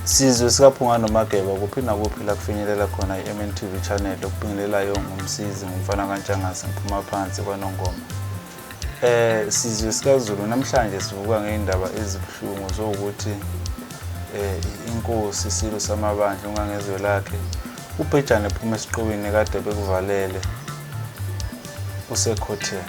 Sizwe sikaphunga nomageba kuphi nakuphi la kufinyelela khona i-MNTV channel okubingelelayo ngumsizi ngumfana kaNtshangase ngiphuma phansi kwaNongoma. Sizwe sikaZulu namhlanje sivuka ngeindaba ezibuhlungu zokuthi inkosi ISILO SAMABANDLA uNgangezwe Lakhe ubhejane ephuma esiqowini kade bekuvalele usekhotheme.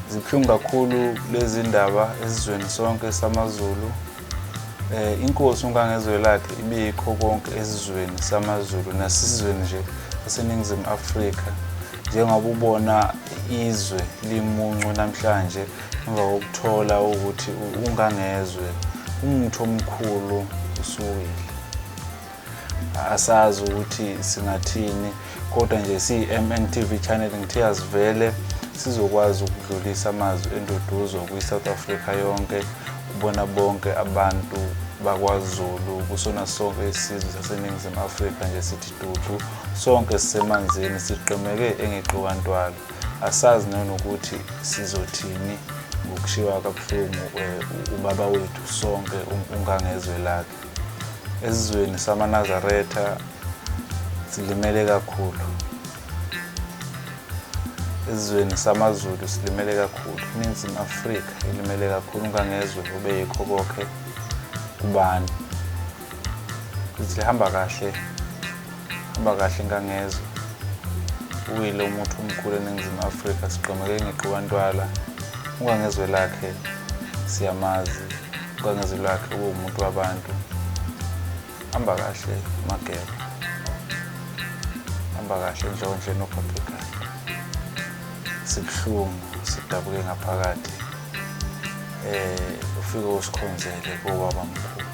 Zibuhlungu kakhulu lezi ndaba esizweni sonke samaZulu. Inkosi uNgangezwe Lakhe ibiyikho konke esizweni samaZulu nasizweni nje eseningizimu Afrika. Njengoba ubona izwe limuncu namhlanje emva kokuthola ukuthi uNgangezwe umuntu omkhulu usuwile. Asazi ukuthi singathini kodwa nje siyi-MNTV channel ngithe asivele sizokwazi ukudlulisa amazwi enduduzo kwi-South Africa yonke, ubona bonke abantu bakwaZulu kusona sonke isizwe saseningizimu Afrika nje sithi dudu sonke sisemanzini siqemeke engeqokantwala. Asazi nanokuthi sizothini ngokushiwa kabuhlungu ubaba wethu sonke uNgangezwe Lakhe. Esizweni samaNazaretha silimele kakhulu. Esizweni samaZulu silimele kakhulu. INingizimu Afrika ilimele kakhulu. uNgangezwe ube yikho konke kubantu. Sithi hamba kahle. Hamba kahle uNgangezwe. Uyilo umuntu omkhulu eNingizimu Afrika siqemeke ngeqokantwala. uNgangezwe Lakhe siyamazi. uNgangezwe Lakhe umuntu wabantu. Hamba kahle mageba. Hamba kahle ndlondle nophaphekhaya. Sibuhlungu sidabuke ngaphakathi. Ufike usikhonzele kobaba mkhulu.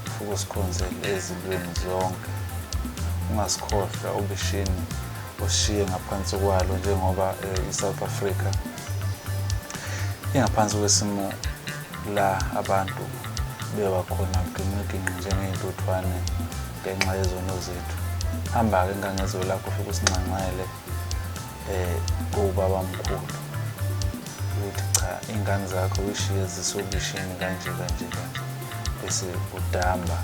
Ufike usikhonzele ezilweni zonke. Ungasikhohlwa ubishini oshiye ngaphansi kwalo njengoba iSouth Africa ingaphansi kwesimo la abantu bewakhona uginqiginqi njengey'ntuthwane ngenxa yezono zethu. Hamba-ke uNgangezwe Lakhe ufike usinxanxele kubaba mkhulu ukuthi cha iy'ngane zakho uyishiye zisobishini kanje bese udamba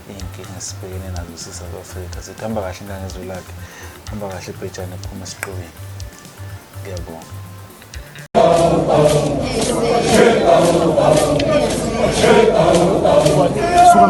iy'nkinga esibhekene nazo si-South Africa. Sithi hamba kahle uNgangezwe Lakhe, hamba kahle ibhejane ephuma esiqowini. Ngiyabonga. Suka